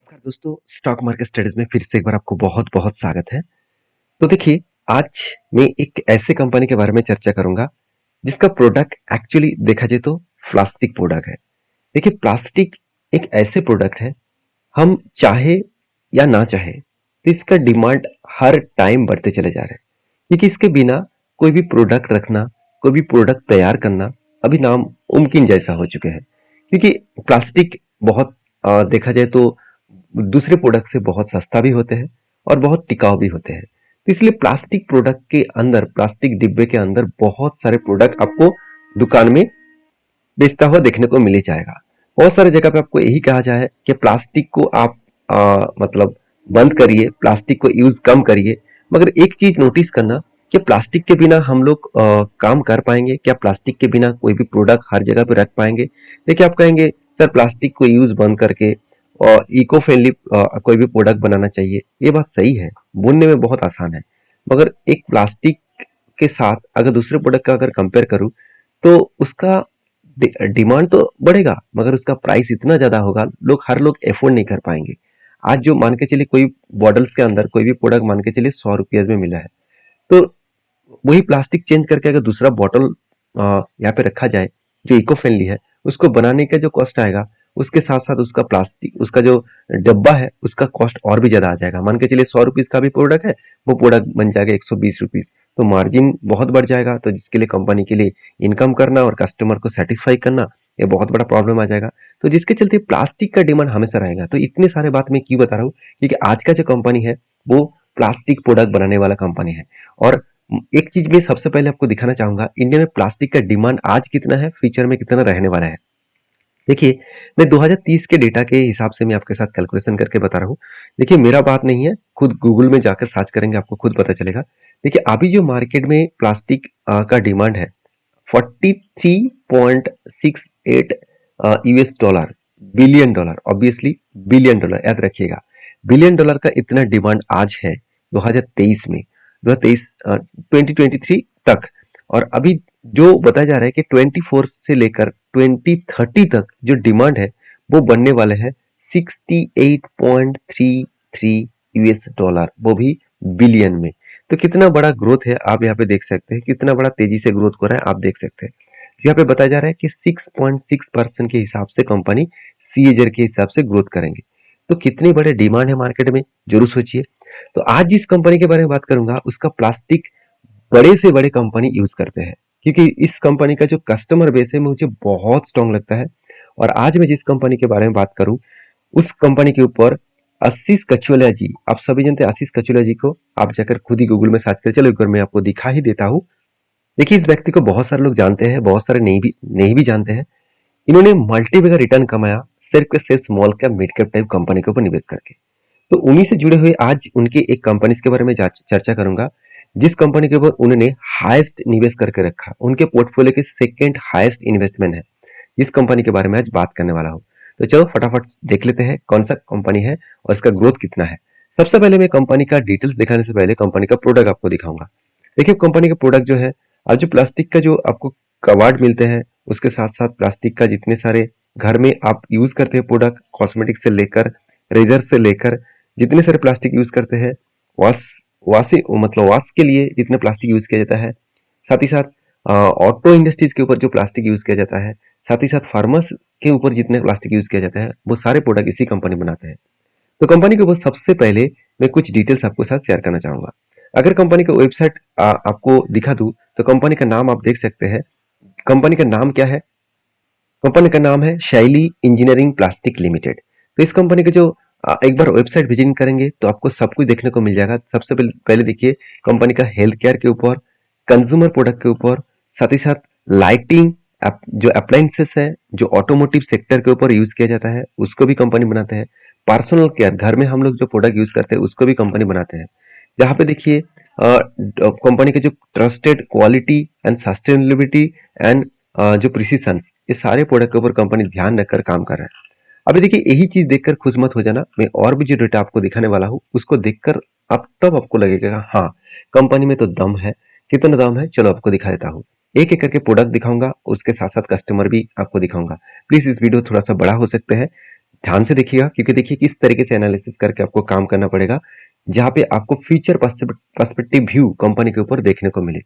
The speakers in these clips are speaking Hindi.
नमस्कार दोस्तों, स्टॉक मार्केट स्टडीज में फिर से एक बार आपको बहुत-बहुत स्वागत है। तो देखिए, आज मैं एक ऐसे कंपनी के बारे में चर्चा करूँगा, जिसका प्रोडक्ट एक्चुअली देखा जाए तो प्लास्टिक प्रोडक्ट है। देखिए, प्लास्टिक एक ऐसे प्रोडक्ट है, हम चाहे या ना चाहे, तो इसका डिमांड हर टाइम बढ़ते चले जा रहे हैं। क्योंकि इसके बिना कोई भी प्रोडक्ट रखना, कोई भी प्रोडक्ट तैयार करना अभी नामुमकिन जैसा हो चुके हैं। क्योंकि प्लास्टिक बहुत देखा जाए तो दूसरे प्रोडक्ट से बहुत सस्ता भी होते हैं और बहुत टिकाऊ भी होते हैं। तो इसलिए प्लास्टिक प्रोडक्ट के अंदर, प्लास्टिक डिब्बे के अंदर बहुत सारे प्रोडक्ट आपको दुकान में बेचता हुआ देखने को मिल ही जाएगा। बहुत सारी जगह पे आपको यही कहा जाए कि प्लास्टिक को आप मतलब बंद करिए, प्लास्टिक को यूज कम करिए। मगर एक चीज नोटिस करना कि प्लास्टिक के बिना हम लोग काम कर पाएंगे क्या? प्लास्टिक के बिना कोई भी प्रोडक्ट हर जगह पे रख पाएंगे? देखिए, आप कहेंगे सर प्लास्टिक को यूज बंद करके और इको फ्रेंडली कोई भी प्रोडक्ट बनाना चाहिए। ये बात सही है, बुनने में बहुत आसान है। मगर एक प्लास्टिक के साथ अगर दूसरे प्रोडक्ट का अगर कंपेयर करूं तो उसका डिमांड तो बढ़ेगा, मगर उसका प्राइस इतना ज्यादा होगा, हर लोग एफोर्ड नहीं कर पाएंगे। आज जो मान के चलिए कोई बॉटल्स के अंदर कोई भी प्रोडक्ट मान के चलिए 100 रुपये में मिला है, तो वही प्लास्टिक चेंज करके अगर दूसरा बॉटल यहाँ पे रखा जाए जो इको फ्रेंडली है, उसको बनाने का जो कॉस्ट आएगा, उसके साथ साथ उसका प्लास्टिक, उसका जो डब्बा है, उसका कॉस्ट और भी ज्यादा आ जाएगा। मान के चलिए 100 रुपीज का भी प्रोडक्ट है, वो प्रोडक्ट बन जाएगा 120 रुपीज। तो मार्जिन बहुत बढ़ जाएगा, तो जिसके लिए कंपनी के लिए इनकम करना और कस्टमर को सेटिस्फाई करना, ये बहुत बड़ा प्रॉब्लम आ जाएगा। तो जिसके चलते प्लास्टिक का डिमांड हमेशा रहेगा। तो इतने सारे बात मैं क्यों बता रहा हूँ? क्योंकि आज का जो कंपनी है वो प्लास्टिक प्रोडक्ट बनाने वाला कंपनी है। और एक चीज मैं सबसे पहले आपको दिखाना चाहूंगा, इंडिया में प्लास्टिक का डिमांड आज कितना है, फ्यूचर में कितना रहने वाला है। देखिए, मैं 2030 के डेटा के हिसाब से मैं आपके साथ कैलकुलेशन करके बता रहा हूँ। देखिए, मेरा बात नहीं है, खुद गूगल में जाकर सर्च करेंगे आपको खुद पता चलेगा। देखिए, अभी जो मार्केट में प्लास्टिक का डिमांड है 43.68 US dollar, billion dollar, obviously billion dollar, याद रखिएगा। बिलियन डॉलर का इतना डिमांड आज है 2023 में, 2023 2023 तक। और अभी जो बताया जा रहा है कि 24 से लेकर 2030 तक जो डिमांड है वो बनने वाले हैं 68.33 यूएस डॉलर, वो भी बिलियन में। तो कितना बड़ा ग्रोथ है आप यहाँ पे देख सकते हैं, कितना बड़ा तेजी से ग्रोथ हो रहा है आप देख सकते हैं। यहाँ पे बताया जा रहा है कि 6.6% के हिसाब से कंपनी सीएजर के हिसाब से ग्रोथ करेंगे। तो कितनी बड़े डिमांड है मार्केट में, जरूर सोचिए। तो आज जिस कंपनी के बारे में बात करूंगा उसका प्लास्टिक बड़े से बड़े कंपनी यूज करते हैं, क्योंकि इस कंपनी का जो कस्टमर बेस है मुझे बहुत स्ट्रांग लगता है। और आज मैं जिस कंपनी के बारे में बात करूं उस कंपनी के ऊपर आशीष कचोलिया जी, आप सभी जानते हैं आशीष कचोलिया जी को, आप जाकर खुद ही गूगल में सर्च कर, चलो एक बार मैं आपको दिखा ही देता हूँ। देखिए, इस व्यक्ति को बहुत सारे लोग जानते हैं, बहुत सारे नहीं भी जानते हैं। इन्होंने मल्टी बिलियन रिटर्न कमाया सिर्फ के सिर्फ small cap mid cap type company के ऊपर निवेश करके। तो उन्हीं से जुड़े हुए आज उनके एक कंपनी के बारे में चर्चा करूंगा, जिस कंपनी के ऊपर उन्होंने हाईएस्ट निवेश करके रखा, उनके पोर्टफोलियो के सेकंड हाईएस्ट इन्वेस्टमेंट है। इस कंपनी के बारे में आज बात करने वाला हूँ। तो चलो फटाफट देख लेते हैं कौन सा कंपनी है और इसका ग्रोथ कितना है। सबसे पहले मैं कंपनी का डिटेल्स दिखाने से पहले कंपनी का प्रोडक्ट आपको दिखाऊंगा। देखिए, कंपनी का प्रोडक्ट जो है, आज जो प्लास्टिक का जो आपको कबाड़ मिलते हैं, उसके साथ साथ प्लास्टिक का जितने सारे घर में आप यूज करते हैं प्रोडक्ट, कॉस्मेटिक से लेकर रेजर से लेकर जितने सारे प्लास्टिक यूज करते हैं, वॉश मतलब वॉश के लिए जितने प्लास्टिक यूज किया जाता है, साथ ही साथ ऑटो इंडस्ट्रीज के ऊपर जो प्लास्टिक यूज किया जाता है, साथ ही साथ फार्मर्स के ऊपर जितने प्लास्टिक यूज किया जाता है, वो सारे प्रोडक्ट इसी कंपनी बनाते हैं। तो कंपनी के ऊपर सबसे पहले मैं कुछ डिटेल्स आपको साथ शेयर करना चाहूंगा। अगर कंपनी का वेबसाइट आपको दिखा दूं तो कंपनी का नाम आप देख सकते हैं। कंपनी का नाम क्या है? कंपनी का नाम है शैली इंजीनियरिंग प्लास्टिक लिमिटेड। तो इस कंपनी के जो एक बार वेबसाइट विजिट करेंगे तो आपको सब कुछ देखने को मिल जाएगा। सबसे पहले देखिए, कंपनी का हेल्थ केयर के ऊपर, कंज्यूमर प्रोडक्ट के ऊपर, साथ ही साथ लाइटिंग, जो अप्लायंसेस है, जो ऑटोमोटिव सेक्टर के ऊपर यूज किया जाता है, उसको भी कंपनी बनाते हैं। पर्सनल केयर, घर में हम लोग जो प्रोडक्ट यूज करते हैं उसको भी कंपनी बनाते हैं। जहाँ पे देखिए कंपनी के जो trusted quality and sustainability and जो प्रिसीशन, ये सारे प्रोडक्ट के ऊपर कंपनी ध्यान रखकर काम कर रहा है। अभी देखिए, यही चीज देखकर खुश मत हो जाना, मैं और भी जो डेटा आपको दिखाने वाला हूँ उसको देखकर अब तब आपको लगेगा हाँ, कंपनी में तो दम है। कितना दम है चलो आपको दिखा देता हूँ। एक एक करके प्रोडक्ट दिखाऊंगा, उसके साथ साथ कस्टमर भी आपको दिखाऊंगा। प्लीज इस वीडियो थोड़ा सा बड़ा हो सकते हैं, ध्यान से देखिएगा, क्योंकि देखिए किस तरीके से एनालिसिस करके आपको काम करना पड़ेगा, जहाँ पे आपको फ्यूचर पर्सपेक्टिव व्यू कंपनी के ऊपर देखने को मिले।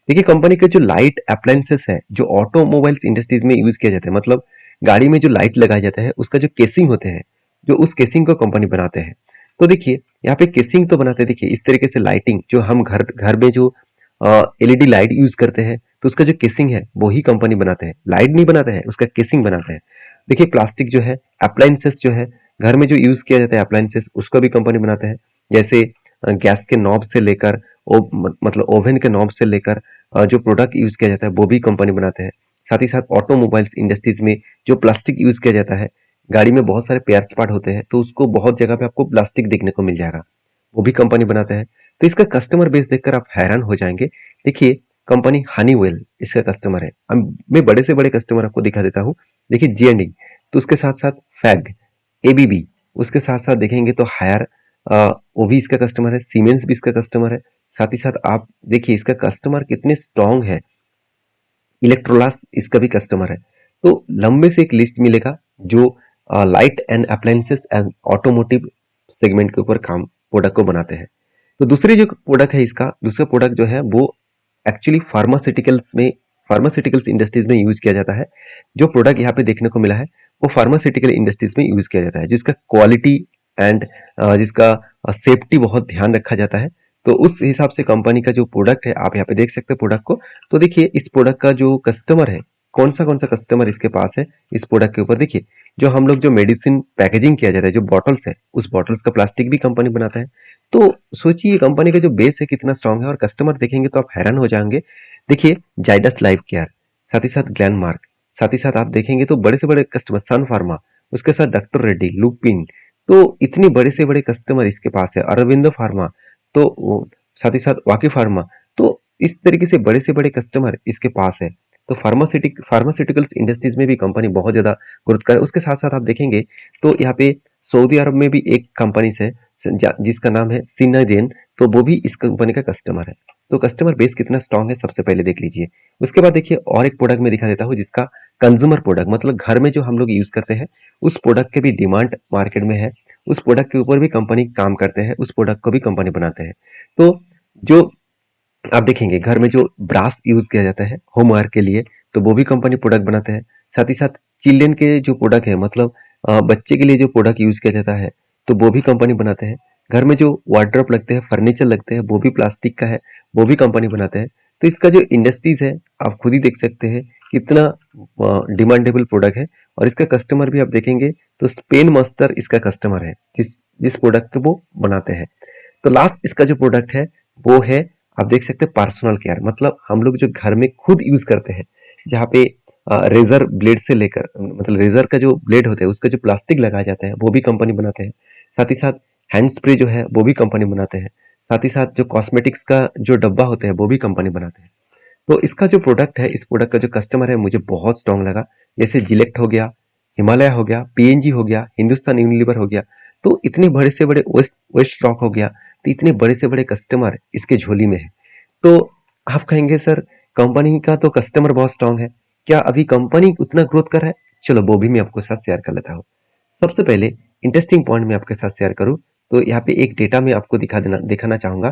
देखिए कंपनी के जो लाइट अप्लायंसेस है, जो ऑटोमोबाइल्स इंडस्ट्रीज में यूज किया जाता है, मतलब गाड़ी में जो लाइट लगाया जाता है उसका जो केसिंग होते हैं, जो उस केसिंग को कंपनी बनाते हैं। तो देखिए यहाँ पे केसिंग तो बनाते हैं, देखिए इस तरीके से लाइटिंग जो हम घर घर में जो एलईडी लाइट यूज करते हैं, तो उसका जो केसिंग है वो ही कंपनी बनाते हैं, लाइट नहीं बनाते हैं, उसका केसिंग बनाते हैं। देखिए प्लास्टिक जो है, अप्लायंसेस जो है, घर में जो यूज किया जाता है अप्लायंसेस, उसको भी कंपनी बनाते हैं। जैसे गैस के नॉब से लेकर मतलब ओवन के नॉब से लेकर जो प्रोडक्ट यूज किया जाता है वो भी कंपनी बनाते हैं। साथ ही साथ ऑटोमोबाइल्स इंडस्ट्रीज में जो प्लास्टिक यूज किया जाता है, गाड़ी में बहुत सारे पेयर पार्ट होते हैं, तो उसको बहुत जगह पे आपको प्लास्टिक देखने को मिल जाएगा, वो भी कंपनी बनाते हैं। तो इसका कस्टमर बेस देखकर आप हैरान हो जाएंगे। देखिए कंपनी हनीवेल इसका कस्टमर है। अब मैं बड़े से बड़े कस्टमर आपको दिखा देता हूँ। देखिए जी, तो उसके साथ साथ फैग, एबीबी, उसके साथ साथ देखेंगे तो हायर, वो भी इसका कस्टमर है। सीमेंस भी इसका कस्टमर है। साथ ही साथ आप देखिए इसका कस्टमर कितने स्ट्रांग है। इलेक्ट्रोलास इसका भी कस्टमर है। तो लंबे से एक लिस्ट मिलेगा जो light and appliances and automotive segment के ऊपर काम प्रोडक्ट को बनाते हैं। तो दूसरी जो प्रोडक्ट है, इसका दूसरा प्रोडक्ट जो है वो एक्चुअली फार्मास्यूटिकल्स इंडस्ट्रीज में यूज किया जाता है। जो प्रोडक्ट यहाँ पे देखने को मिला है वो फार्मास्यूटिकल इंडस्ट्रीज में यूज किया जाता है, जिसका क्वालिटी एंड जिसका सेफ्टी बहुत ध्यान रखा जाता है। तो उस हिसाब से कंपनी का जो प्रोडक्ट है, आप यहाँ पे देख सकते हैं प्रोडक्ट को। तो देखिए इस प्रोडक्ट का जो कस्टमर है, कौन सा कस्टमर इसके पास है इस प्रोडक्ट के ऊपर। देखिए जो हम लोग जो मेडिसिन पैकेजिंग किया जाता है, जो बॉटल्स है, उस बॉटल्स का प्लास्टिक भी कंपनी बनाता है। तो सोचिए कंपनी का जो बेस है कितना स्ट्रांग है, और कस्टमर देखेंगे तो आप हैरान हो जाएंगे। देखिए जाइडस लाइफ केयर, साथ ही साथ ग्लैनमार्क, साथ ही साथ आप देखेंगे तो बड़े से बड़े कस्टमर सन फार्मा, उसके साथ डॉक्टर रेड्डी, लुपिन, तो इतने बड़े से बड़े कस्टमर इसके पास है। अरविंदो फार्मा, तो साथ ही साथ वाकी फार्मा, तो इस तरीके से बड़े से बड़े कस्टमर इसके पास है। तो फार्मास्यूटिकल्स इंडस्ट्रीज में भी कंपनी बहुत ज्यादा ग्रोथ कर। उसके साथ साथ आप देखेंगे तो यहाँ पे सऊदी अरब में भी एक कंपनी है जिसका नाम है सिनाजेन, तो वो भी इस कंपनी का कस्टमर है। तो कस्टमर बेस कितना स्ट्रांग है सबसे पहले देख लीजिए। उसके बाद देखिए और एक प्रोडक्ट में दिखा देता हूँ, जिसका कंज्यूमर प्रोडक्ट, मतलब घर में जो हम लोग यूज करते हैं, उस प्रोडक्ट के भी डिमांड मार्केट में है। उस प्रोडक्ट के ऊपर भी कंपनी काम करते हैं, उस प्रोडक्ट को भी कंपनी बनाते हैं। तो जो आप देखेंगे घर में जो ब्रास यूज किया जाता है होमवेयर के लिए, तो वो भी कंपनी प्रोडक्ट बनाते हैं। साथ ही साथ चिल्ड्रन के जो प्रोडक्ट है, मतलब बच्चे के लिए जो प्रोडक्ट यूज किया जाता है, तो वो भी कंपनी बनाते हैं। घर में जो वार्डरोब लगते हैं, फर्नीचर लगते हैं, वो भी प्लास्टिक का है, वो भी कंपनी बनाते हैं। तो इसका जो इंडस्ट्रीज है आप खुद ही देख सकते हैं कितना डिमांडेबल प्रोडक्ट है। और इसका कस्टमर भी आप देखेंगे तो स्पेन मास्टर इसका कस्टमर है, जिस जिस प्रोडक्ट को वो बनाते हैं। तो लास्ट इसका जो प्रोडक्ट है वो है, आप देख सकते हैं पर्सनल केयर, मतलब हम लोग जो घर में खुद यूज करते हैं, जहाँ पे रेजर ब्लेड से लेकर, मतलब रेजर का जो ब्लेड होता है उसका जो प्लास्टिक लगाया जाता है वो भी कंपनी बनाते हैं। साथ ही साथ हैंड स्प्रे जो है वो भी कंपनी बनाते हैं। साथ ही साथ जो कॉस्मेटिक्स का जो डब्बा होता है वो भी कंपनी बनाते हैं। तो इसका जो प्रोडक्ट है, इस प्रोडक्ट का जो कस्टमर है मुझे बहुत स्ट्रांग लगा। जैसे जिलेक्ट हो गया, हिमालय हो गया, पीएनजी हो गया, हिंदुस्तान यूनिलीवर हो गया, तो इतने बड़े से बड़े वेस्ट वेस्ट रॉक हो गया, तो इतने बड़े से बड़े कस्टमर इसके झोली में है। तो आप कहेंगे सर कंपनी का तो कस्टमर बहुत स्ट्रांग है, क्या अभी कंपनी उतना ग्रोथ कर रहा है? चलो वो भी मैं आपके साथ शेयर कर लेता हूँ। सबसे पहले इंटरेस्टिंग पॉइंट मैं आपके साथ शेयर करूँ तो यहाँ पे एक डेटा मैं आपको दिखाना चाहूंगा,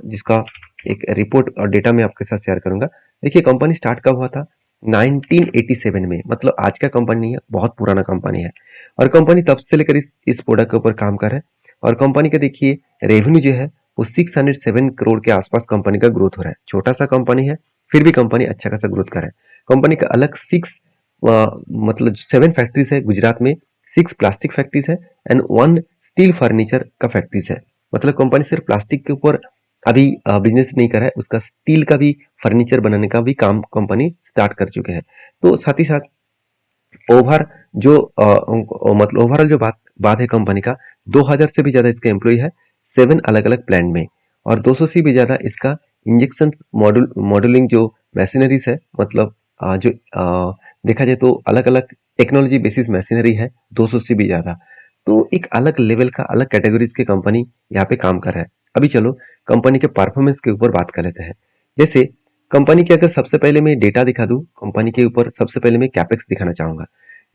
जिसका एक रिपोर्ट और डेटा मैं आपके साथ शेयर करूंगा। देखिए कंपनी स्टार्ट कब हुआ था? 1987 में, मतलब आज का कंपनी नहीं है, बहुत पुराना कंपनी है। और कंपनी तब से लेकर इस प्रोडक्ट के ऊपर काम कर रहा है। और कंपनी का देखिए रेवेन्यू जो है वो 607 करोड़ के आसपास कंपनी का ग्रोथ हो रहा है। छोटा सा कंपनी है, फिर भी कंपनी अच्छा खासा ग्रोथ कर रहा है। कंपनी का अलग मतलब 7 फैक्ट्रीज है गुजरात में, 6 प्लास्टिक फैक्ट्रीज है एंड 1 स्टील फर्नीचर का फैक्ट्रीज है। मतलब कंपनी सिर्फ प्लास्टिक के ऊपर अभी बिजनेस नहीं कर रहा है, उसका स्टील का भी फर्नीचर बनाने का भी काम कंपनी स्टार्ट कर चुके हैं। तो साथ ही साथ ओवर जो मतलब ओवरऑल जो बात है कंपनी का, 2000 से भी ज्यादा इसका एम्प्लॉय है 7 अलग अलग प्लांट में। और 200 से भी ज्यादा इसका इंजेक्शन मॉडलिंग जो मशीनरीज है, मतलब जो देखा जाए तो अलग अलग टेक्नोलॉजी बेसिस मशीनरी है 200 से भी ज्यादा। तो एक अलग लेवल का, अलग कैटेगरीज के कंपनी यहाँ पे काम कर रहा है। अभी चलो कंपनी के परफॉर्मेंस के ऊपर बात कर लेते हैं। जैसे कंपनी के अगर सबसे पहले मैं डेटा दिखा दूं, कंपनी के ऊपर सबसे पहले मैं कैपेक्स दिखाना चाहूंगा।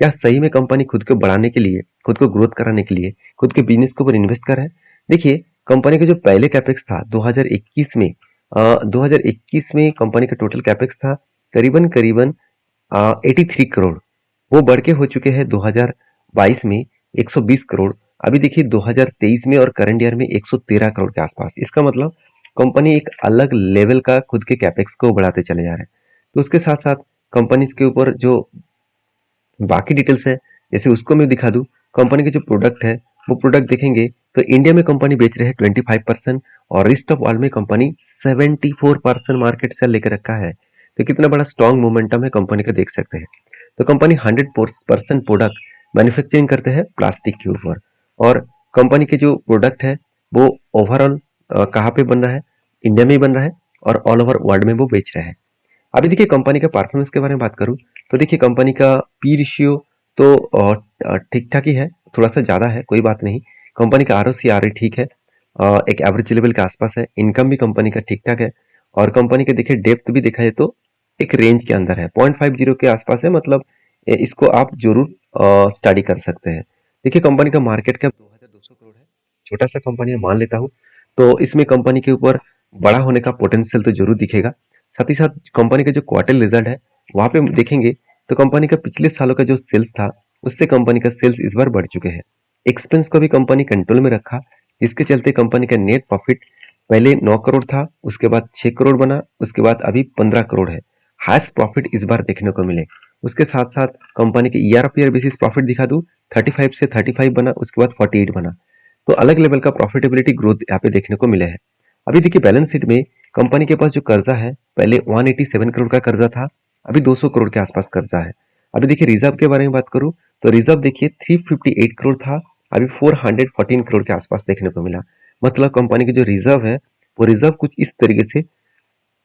क्या सही में कंपनी खुद को बढ़ाने के लिए, खुद को ग्रोथ कराने के लिए, खुद के बिजनेस के ऊपर इन्वेस्ट कर रहा है? देखिए, कंपनी का जो पहले कैपेक्स था 2021 में, 2021 में कंपनी का टोटल कैपेक्स था करीबन करीबन 83 करोड़। वो बढ़ के हो चुके हैं 2022 में 120 करोड़। अभी देखिए 2023 में और करंट ईयर में 113 करोड़ के आसपास। इसका मतलब कंपनी एक अलग लेवल का खुद के कैपेक्स को बढ़ाते चले जा रहे हैं। तो उसके साथ साथ कंपनी के ऊपर जो बाकी डिटेल्स है, जैसे उसको मैं दिखा दूं। कंपनी के जो प्रोडक्ट है, वो प्रोडक्ट देखेंगे तो इंडिया में कंपनी बेच रहे हैं 25% और रेस्ट ऑफ वर्ल्ड में कंपनी 74% मार्केट शेयर लेकर रखा है। तो कितना बड़ा स्ट्रॉन्ग मोमेंटम है कंपनी का, देख सकते हैं। तो कंपनी 100% प्रोडक्ट मैन्युफैक्चरिंग करते हैं प्लास्टिक के ऊपर। और कंपनी के जो प्रोडक्ट है वो ओवरऑल कहाँ पे बन रहा है? इंडिया में ही बन रहा है और ऑल ओवर वर्ल्ड में वो बेच रहे हैं। अभी देखिए कंपनी का परफॉर्मेंस के बारे में बात करूं तो देखिए कंपनी का पी रेशियो तो ठीक ठाक ही है, थोड़ा सा ज़्यादा है, कोई बात नहीं। कंपनी का R O C R A ठीक है, एक एवरेज लेवल के आसपास है। इनकम भी कंपनी का ठीक ठाक है और कंपनी के देखिए डेप्थ भी देखा जाए तो एक रेंज के अंदर है, 0.50 के आसपास है। मतलब इसको आप जरूर स्टडी कर सकते हैं। देखिए कंपनी का मार्केट कैप 2200 करोड़ है, छोटा सा कंपनी है मान लेता हूँ। तो इसमें कंपनी के ऊपर बड़ा होने का पोटेंशियल तो जरूर दिखेगा। साथ ही साथ कंपनी का जो क्वार्टर रिजल्ट है वहां पे देखेंगे तो कंपनी का पिछले सालों का जो सेल्स था उससे कंपनी का सेल्स इस बार बढ़ चुके हैं। एक्सपेंस को भी कंपनी कंट्रोल में रखा, जिसके चलते कंपनी का नेट प्रॉफिट पहले 9 करोड़ था, उसके बाद 6 करोड़ बना, उसके बाद अभी 15 करोड़ है। हाईएस्ट प्रॉफिट इस बार देखने को मिले। उसके साथ साथ कंपनी के year of year basis profit दिखा दूं, 35 से 35 बना, उसके बाद 48 बना। तो अलग लेवल का प्रॉफिटेबिलिटी ग्रोथ यहाँ पे देखने को मिले है। अभी देखिए बैलेंस शीट में कंपनी के पास जो कर्जा है पहले 187 करोड़ का कर्जा था, अभी 200 करोड़ के आसपास कर्जा है। अभी देखिए रिजर्व के बारे में बात करूं तो रिजर्व देखिए 358 करोड़ था, अभी 414 करोड़ के आसपास देखने को मिला। मतलब कंपनी की जो रिजर्व है वो रिजर्व कुछ इस तरीके से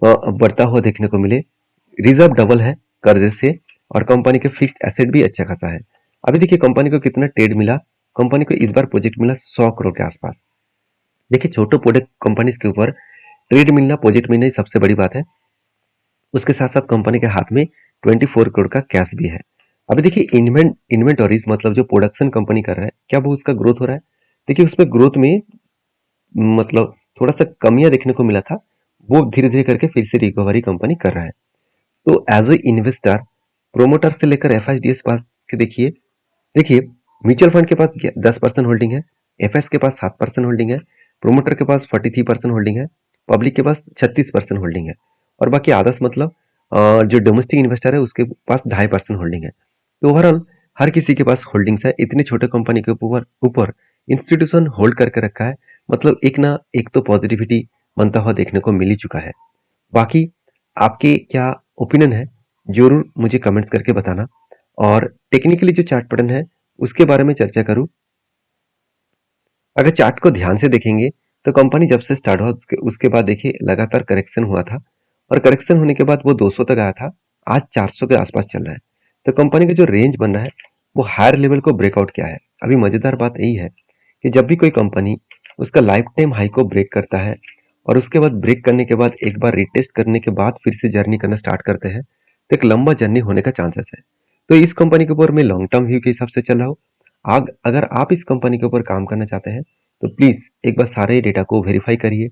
बढ़ता हुआ देखने को मिले। रिजर्व डबल है कर्जे से और कंपनी के फिक्स्ड एसेट भी अच्छा खासा है। अभी देखिए कंपनी को कितना ट्रेड मिला, कंपनी को इस बार प्रोजेक्ट मिला 100 करोड़ के आसपास। देखिए छोटे प्रोडक्ट कंपनीज के ऊपर ट्रेड मिलना, प्रोजेक्ट मिलना ही सबसे बड़ी बात है। उसके साथ साथ कंपनी के हाथ में 24 करोड़ का कैश भी है। अभी देखिए इन्वेंटरीज मतलब जो प्रोडक्शन कंपनी कर रहा है, क्या वो उसका ग्रोथ हो रहा है? देखिए उसमें ग्रोथ में मतलब थोड़ा सा कमियां देखने को मिला था, वो धीरे धीरे करके फिर से रिकवरी कंपनी कर रहा है। तो एज ए इन्वेस्टर, प्रोमोटर से लेकर एफ पास के देखिए, देखिए म्यूचुअल फंड के पास 10% होल्डिंग है, एफएस के पास 7% होल्डिंग है, प्रोमोटर के पास 43% होल्डिंग है, पब्लिक के पास 36% होल्डिंग है और बाकी आदर्स मतलब जो डोमेस्टिक इन्वेस्टर है उसके पास 2.5% होल्डिंग है। तो ओवरऑल हर किसी के पास होल्डिंग्स है। इतनी छोटे कंपनी के ऊपर ऊपर इंस्टीट्यूशन होल्ड करके रखा है, मतलब एक ना एक तो पॉजिटिविटी बनता हुआ देखने को मिल ही चुका है। बाकी आपके क्या ओपिनियन है जरूर मुझे कमेंट्स करके बताना। और टेक्निकली जो चार्ट पैटर्न है उसके बारे में चर्चा करूं। अगर चार्ट को ध्यान से देखेंगे तो कंपनी जब से स्टार्ट हुआ उसके बाद देखिए लगातार करेक्शन हुआ था और करेक्शन होने के बाद वो 200 तक आया था, आज 400 के आसपास चल रहा है। तो कंपनी का जो रेंज बन रहा है वो हायर लेवल को ब्रेकआउट किया है। अभी मजेदार बात यही है कि जब भी कोई कंपनी उसका लाइफ टाइम हाई को ब्रेक करता है और उसके बाद ब्रेक करने के बाद एक बार रिटेस्ट करने के बाद फिर से जर्नी करना स्टार्ट करते हैं तो एक लंबा जर्नी होने का चांसेस है। तो इस कंपनी के ऊपर मैं लॉन्ग टर्म व्यू के हिसाब से चल रहा हूँ। अगर आप इस कंपनी के ऊपर काम करना चाहते हैं तो प्लीज एक बार सारे डेटा को वेरीफाई करिए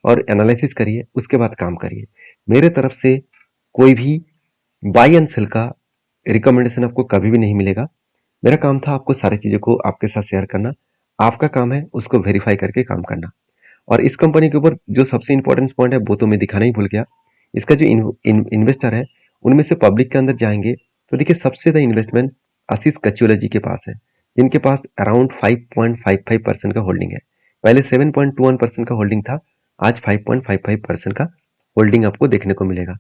और एनालिसिस करिए, उसके बाद काम करिए। मेरे तरफ से कोई भी बाय एंड सेल का रिकमेंडेशन आपको कभी भी नहीं मिलेगा। मेरा काम था आपको सारी चीजों को आपके साथ शेयर करना, आपका काम है उसको वेरीफाई करके काम करना। और इस कंपनी के ऊपर जो सबसे इंपॉर्टेंट पॉइंट है वो तो मैं दिखाना ही भूल गया। इसका जो इन्वेस्टर है उनमें से पब्लिक के अंदर जाएंगे तो देखिए सबसे ज्यादा इन्वेस्टमेंट आशीष कचुला जी के पास है, जिनके पास अराउंड 5.55% का होल्डिंग है। पहले 7.21% का होल्डिंग था, आज 5.55% का होल्डिंग आपको देखने को मिलेगा।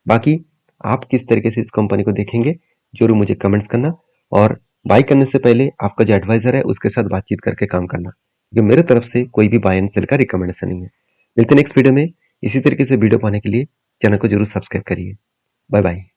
बाकी आप किस तरीके से इस कंपनी को देखेंगे जरूर मुझे कमेंट्स करना और बाई करने से पहले आपका जो एडवाइजर है उसके साथ बातचीत करके काम करना। ये मेरे तरफ से कोई भी बाय एंड सेल का रिकमेंडेशन नहीं है। मिलते हैं नेक्स्ट वीडियो में। इसी तरीके से वीडियो पाने के लिए चैनल को जरूर सब्सक्राइब करिए। Bye bye.